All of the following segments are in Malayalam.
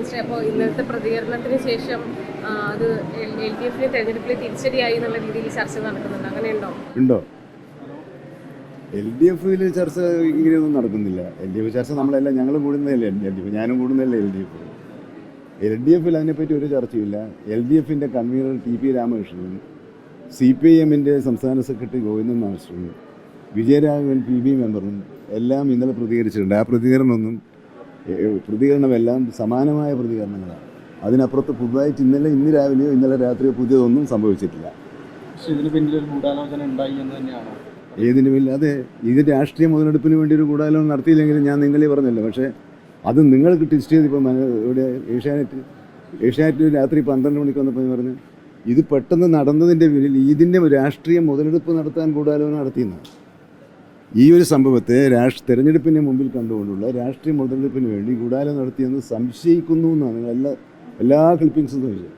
മിനിസ്റ്റർ, അപ്പോൾ ഇന്നത്തെ പ്രതികരണത്തിന് ശേഷം അത് LDF തെരഞ്ഞെടുപ്പിൽ തിരിച്ചടിയായി എന്നുള്ള രീതിയിൽ ചർച്ച നടക്കുന്നുണ്ട്, അങ്ങനെയുണ്ടോ? ഉണ്ടോ? LDF ചർച്ച ഇങ്ങനെയൊന്നും നടക്കുന്നില്ല. LDF ചർച്ച നമ്മളെല്ലാം ഞങ്ങളും കൂടുന്നതല്ലേ LDF, ഞാനും കൂടുന്നതല്ലേ LDF അതിനെപ്പറ്റി ഒരു ചർച്ചയില്ല. LDF കൺവീനർ TP രാമകൃഷ്ണനും CPIM സംസ്ഥാന സെക്രട്ടറി ഗോവിന്ദൻ മാസ്റ്ററും വിജയരാഘവൻ PB മെമ്പറും എല്ലാം ഇന്നലെ പ്രതികരിച്ചിട്ടുണ്ട്. ആ പ്രതികരണമെല്ലാം സമാനമായ പ്രതികരണങ്ങളാണ്. അതിനപ്പുറത്ത് പുതുതായിട്ട് ഇന്ന് രാവിലെയോ ഇന്നലെ രാത്രിയോ പുതിയതൊന്നും സംഭവിച്ചിട്ടില്ല. പക്ഷേ ഇതിന് പിന്നിലൊരു ഗൂഢാലോചന ഉണ്ടായി എന്ന് തന്നെയാണോ? ഏതിന് പിന്നിൽ അത് ഇത് രാഷ്ട്രീയ മുതലെടുപ്പിന് വേണ്ടി ഒരു ഗൂഢാലോചന നടത്തിയില്ലെങ്കിലും ഞാൻ നിങ്ങളെ പറഞ്ഞല്ലോ. പക്ഷേ അത് നിങ്ങൾക്ക് ടെസ്റ്റ് ചെയ്തിപ്പോൾ ഇവിടെ ഏഷ്യാനെറ്റ് രാത്രി 12 മണിക്ക് വന്നപ്പോൾ പറഞ്ഞു ഇത് പെട്ടെന്ന് നടന്നതിൻ്റെ പിന്നിൽ ഇതിൻ്റെ രാഷ്ട്രീയ മുതലെടുപ്പ് നടത്താൻ ഗൂഢാലോചന നടത്തിയെന്നാണ്. ഈ ഒരു സംഭവത്തെ തെരഞ്ഞെടുപ്പിനെ മുമ്പിൽ കണ്ടുകൊണ്ടുള്ള രാഷ്ട്രീയ മുതലെടുപ്പിന് വേണ്ടി ഗൂഢാലോചന നടത്തിയെന്ന് സംശയിക്കുന്നു എന്നാണ് നിങ്ങൾ എല്ലാ ക്ലിപ്പിങ്സും ചോദിച്ചത്.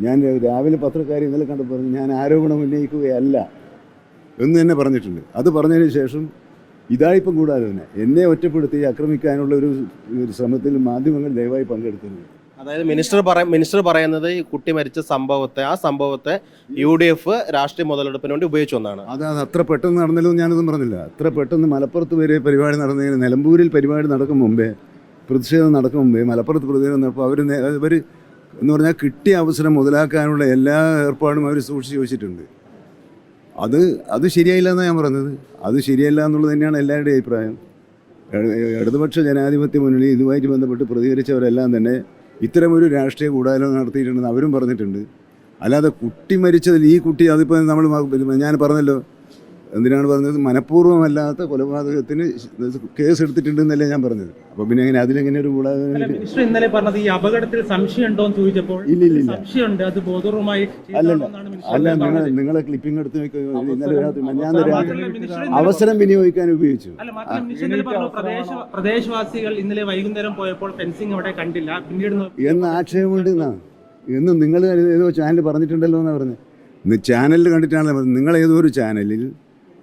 ഞാൻ രാവിലെ പത്രക്കാരെ ഇന്നലെ കണ്ടപ്പോൾ പറഞ്ഞു ഞാൻ ആരോപണം ഉന്നയിക്കുകയല്ല എന്ന് തന്നെ പറഞ്ഞിട്ടുണ്ട്. അത് പറഞ്ഞതിന് ശേഷം ഇതായിപ്പം ഗൂഢാലോചന എന്നെ ഒറ്റപ്പെടുത്തി ആക്രമിക്കാനുള്ള ഒരു ശ്രമത്തിൽ മാധ്യമങ്ങൾ ദയവായി പങ്കെടുത്തിട്ടുണ്ട്. അതായത് മിനിസ്റ്റർ പറയുന്നത് ഈ കുട്ടി മരിച്ച ആ സംഭവത്തെ UDF രാഷ്ട്രീയ മുതലെടുപ്പിന് വേണ്ടി ഉപയോഗിച്ചു എന്നാണ്. അത് അത്ര പെട്ടെന്ന് നടന്നല്ലോ ഞാനൊന്നും പറഞ്ഞില്ല. അത്ര പെട്ടെന്ന് മലപ്പുറത്ത് വരെ പരിപാടി നടന്നതിന് നിലമ്പൂരിൽ പരിപാടി നടക്കും മുമ്പേ, പ്രതിഷേധം നടക്കും മുമ്പേ മലപ്പുറത്ത് പ്രതിഷേധം നടപ്പോൾ അവർ എന്ന് പറഞ്ഞാൽ കിട്ടിയ അവസരം മുതലാക്കാനുള്ള എല്ലാ ഏർപ്പാടും അവർ സൂക്ഷിച്ച് വെച്ചിട്ടുണ്ട്. അത് ശരിയായില്ല എന്നാണ് ഞാൻ പറഞ്ഞത്. അത് ശരിയല്ല എന്നുള്ളത് തന്നെയാണ് എല്ലാവരുടെയും അഭിപ്രായം. ഇടതുപക്ഷ ജനാധിപത്യ മുന്നണി ഇതുമായിട്ട് ബന്ധപ്പെട്ട് പ്രതികരിച്ചവരെല്ലാം തന്നെ ഇത്തരമൊരു രാഷ്ട്രീയ ഗൂഢാലോചന നടത്തിയിട്ടുണ്ടെന്ന് അവരും പറഞ്ഞിട്ടുണ്ട്. അല്ലാതെ കുട്ടി മരിച്ചതിൽ ഈ കുട്ടി അതിപ്പോൾ ഞാൻ പറഞ്ഞല്ലോ, എന്തിനാണ് പറഞ്ഞത്, മനഃപൂർവ്വമല്ലാത്ത കൊലപാതകത്തിന് കേസ് എടുത്തിട്ടുണ്ടെന്നല്ലേ ഞാൻ പറഞ്ഞത്. അപ്പോൾ പിന്നെ എങ്ങനെ അതിലെങ്ങനെ ഒരു ഗൂഢാലോചന? മിനിസ്റ്റർ ഇന്നലെ പറഞ്ഞത് ഈ അപകടത്തിൽ സംശയം ഉണ്ടോ എന്ന് ചോദിച്ചപ്പോൾ ഇല്ല സംശയമുണ്ട്, അത് ബോധപൂർവമായി അല്ല നിങ്ങളെ ക്ലിപ്പിംഗ് എടുത്ത് ഇന്നലെ രാത്രി അവസരം വിനിയോഗിക്കാൻ ഉപയോഗിച്ചു. പ്രദേശവാസികൾ ഇന്നലെ വൈകുന്നേരം പോയപ്പോൾ ഫെൻസിങ് അവിടെ കണ്ടില്ല, പിന്നീട് എന്ന് ആക്ഷേപമുണ്ട് എന്ന് നിങ്ങൾ ഏതോ ചാനൽ പറഞ്ഞിട്ടുണ്ടല്ലോ എന്നാണ് പറഞ്ഞത്. ഇന്ന് ചാനലിൽ കണ്ടിട്ടാണ് നിങ്ങൾ ഏതോ ഒരു ചാനലിൽ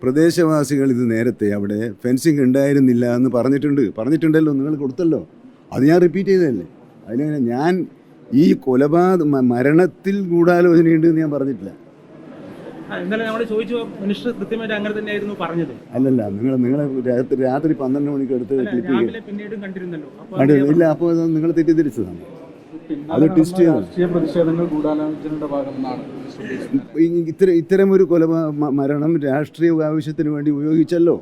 പ്രദേശവാസികൾ ഇത് നേരത്തെ അവിടെ ഫെൻസിങ് ഉണ്ടായിരുന്നില്ല എന്ന് പറഞ്ഞിട്ടുണ്ടല്ലോ, നിങ്ങൾ കൊടുത്തല്ലോ. അത് ഞാൻ റിപ്പീറ്റ് ചെയ്തതല്ലേ. അതിനങ്ങനെ ഞാൻ ഈ മരണത്തിൽ ഗൂഢാലോചനയുണ്ട് എന്ന് ഞാൻ പറഞ്ഞിട്ടില്ല. അല്ലല്ല നിങ്ങൾ രാത്രി 12 മണിക്ക് എടുത്ത് ക്ലിപ്പ് ഇല്ല. അപ്പോൾ നിങ്ങൾ തെറ്റിദ്ധരിച്ചതാണ്. അത് ടെസ്റ്റ് ഇത്തരമൊരു മരണം രാഷ്ട്രീയ ആവശ്യത്തിന് വേണ്ടി ഉപയോഗിച്ചല്ലോ.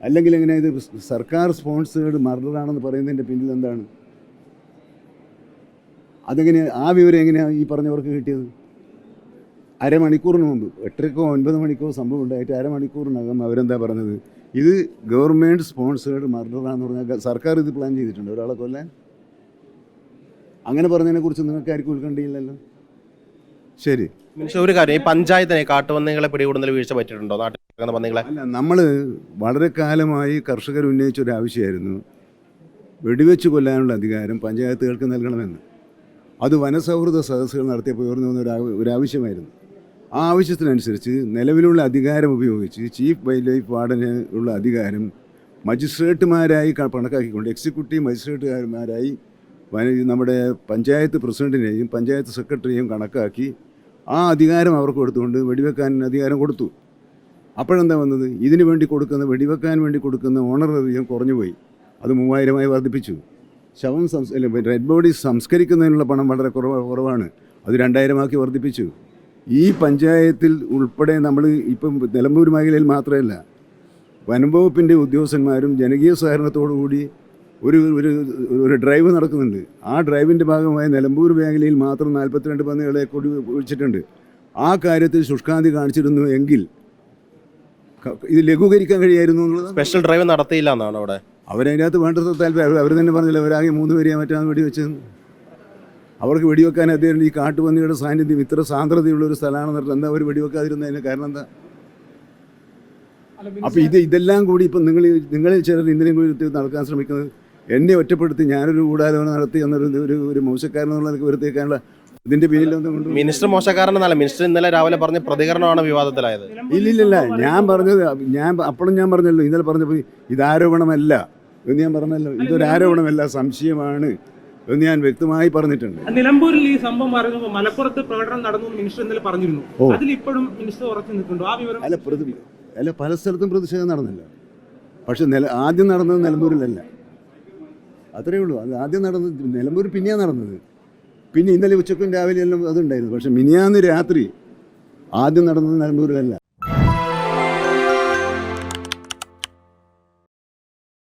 അല്ലെങ്കിൽ എങ്ങനെ ഇത് സർക്കാർ സ്പോൺസേഡ് മർഡറാണെന്ന് പറയുന്നതിൻ്റെ പിന്നിൽ എന്താണ്? അതെങ്ങനെ ആ വിവരം എങ്ങനെയാണ് ഈ പറഞ്ഞവർക്ക് കിട്ടിയത്? അരമണിക്കൂറിന് മുമ്പ് 8:00 9 മണിക്കോ സംഭവം ഉണ്ടായിട്ട് അരമണിക്കൂറിനകം അവരെന്താ പറഞ്ഞത്? ഇത് ഗവൺമെൻറ് സ്പോൺസേഡ് മർഡറാണെന്ന് പറഞ്ഞാൽ സർക്കാർ ഇത് പ്ലാൻ ചെയ്തിട്ടുണ്ട് ഒരാളെ കൊല്ലാൻ. അങ്ങനെ പറഞ്ഞതിനെക്കുറിച്ച് നിങ്ങൾക്ക് ആർക്കും ഉത്കണ്ഠയില്ലല്ലോ. ശരി, ഒരു കാര്യം, ഈ പഞ്ചായത്തിനെ കാട്ടുപന്നികളെ പിടികൂടുന്നതിൽ വീഴ്ച പറ്റിയിട്ടുണ്ടോ? പന്നികളെ അല്ല, നമ്മൾ വളരെ കാലമായി കർഷകർ ഉന്നയിച്ചൊരു ആവശ്യമായിരുന്നു വെടിവെച്ച് കൊല്ലാനുള്ള അധികാരം പഞ്ചായത്തുകൾക്ക് നൽകണമെന്ന്. അത് വനസൗഹൃദ സദസ്സുകൾ നടത്തിയപ്പോൾ ഉയർന്നു വന്ന ഒരാവശ്യമായിരുന്നു. ആ ആവശ്യത്തിനനുസരിച്ച് നിലവിലുള്ള അധികാരം ഉപയോഗിച്ച് ചീഫ് വൈൽഡ് ലൈഫ് വാർഡന് ഉള്ള അധികാരം മജിസ്ട്രേറ്റുമാരായി കണക്കാക്കിക്കൊണ്ട് എക്സിക്യൂട്ടീവ് മജിസ്ട്രേറ്റുകാരന്മാരായി നമ്മുടെ പഞ്ചായത്ത് പ്രസിഡന്റിനെയും പഞ്ചായത്ത് സെക്രട്ടറിയെയും കണക്കാക്കി ആ അധികാരം അവർക്ക് കൊടുത്തുകൊണ്ട് വെടിവെക്കാൻ അധികാരം കൊടുത്തു. അപ്പോഴെന്താ വന്നത്? ഇതിനു വേണ്ടി വെടിവെക്കാൻ വേണ്ടി കൊടുക്കുന്ന ഓണററിയം കുറഞ്ഞുപോയി. അത് 3000 വർദ്ധിപ്പിച്ചു. ഡെഡ് ബോഡി സംസ്കരിക്കുന്നതിനുള്ള പണം വളരെ കുറവാണ്. അത് 2000 വർദ്ധിപ്പിച്ചു. ഈ പഞ്ചായത്തിൽ ഉൾപ്പെടെ നമ്മൾ ഇപ്പം നിലമ്പൂർ മേഖലയിൽ മാത്രമല്ല, വനംവകുപ്പിൻ്റെ ഉദ്യോഗസ്ഥന്മാരും ജനകീയ സഹകരണത്തോടു കൂടി ഒരു ഡ്രൈവ് നടക്കുന്നുണ്ട്. ആ ഡ്രൈവിൻ്റെ ഭാഗമായി നിലമ്പൂർ മേഖലയിൽ മാത്രം 42 പന്നികളെ കൂടി ഒഴിച്ചിട്ടുണ്ട്. ആ കാര്യത്തിൽ ശുഷ്കാന്തി കാണിച്ചിരുന്നു എങ്കിൽ ഇത് ലഘൂകരിക്കാൻ കഴിയായിരുന്നു എന്നുള്ളത്. സ്പെഷ്യൽ ഡ്രൈവ് നടത്തിയില്ല എന്നാണ് അവിടെ അവരതിനകത്ത് വേണ്ടത്ര താല്പര്യം. അവർ തന്നെ പറഞ്ഞില്ല, അവരാകെ 3 പേരെയാണ് മറ്റാണ് വെടിവെച്ചത്. അവർക്ക് വെടിവെക്കാൻ അദ്ദേഹം ഈ കാട്ടുപന്നിയുടെ സാന്നിധ്യം ഇത്ര സാന്ദ്രതയുള്ള ഒരു സ്ഥലമാണെന്ന് പറഞ്ഞാൽ എന്താ അവർ വെടിവെക്കാതിരുന്നതിന് കാരണം എന്താ? അപ്പോൾ ഇതെല്ലാം കൂടി ഇപ്പം നിങ്ങളിൽ ചിലർ ഇന്ത്യൻ കൂടി നടക്കാൻ ശ്രമിക്കുന്നത് എന്നെ ഒറ്റപ്പെടുത്തി ഞാനൊരു ഗൂഢാലോചന നടത്തി എന്നൊരു മോശക്കാരനെന്നുള്ള വരുത്തേക്കാനുള്ള ഇതിന്റെ പിന്നിൽ മിനിസ്റ്റർ മോശക്കാരനെന്നല്ല, മിനിസ്റ്റർ ഇന്നലെ രാവിലെ പറഞ്ഞ പ്രതികരണമാണ് വിവാദത്തിലായത്. ഇല്ലില്ല, അപ്പോഴും ഞാൻ പറഞ്ഞല്ലോ, ഇന്നലെ പറഞ്ഞപ്പോൾ ഇത് ആരോപണമല്ല എന്ന് ഞാൻ പറഞ്ഞല്ലോ. ഇതൊരു ആരോപണമല്ല, സംശയമാണ്. എന്ന് ഞാൻ വ്യക്തമായി പറഞ്ഞിട്ടുണ്ട്. നിലമ്പൂരിൽ ഈ സംഭവം പറയുമ്പോൾ മലപ്പുറത്ത് പ്രകടനം നടന്നു എന്ന് മിനിസ്റ്റർ ഇന്നലെ പറഞ്ഞിരുന്നു. ഓ. അതിൽ ഇപ്പോഴും മിനിസ്റ്റർ ഉറച്ചു നിൽക്കുന്നുണ്ടോ? ആ വിവരം അല്ല പല സ്ഥലത്തും പ്രതിഷേധം നടന്നില്ല. പക്ഷെ ആദ്യം നടന്നത് നിലമ്പൂരിലല്ല. അത്രയേ ഉള്ളൂ. അത് ആദ്യം നടന്നത് നിലമ്പൂർ, പിന്നെയാണ് നടന്നത്. പിന്നെ ഇന്നലെ ഉച്ചക്കും രാവിലെ എല്ലാം അതുണ്ടായിരുന്നു. പക്ഷെ മിനിയാന്ന് രാത്രി ആദ്യം നടന്നത് നിലമ്പൂരിലല്ല.